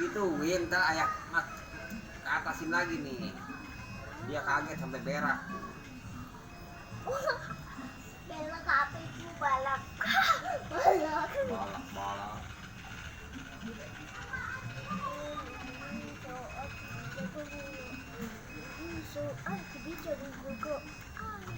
digituin, ntar ayah ke atasin lagi nih. Dia kaget sampai berak. Berak apa itu balap?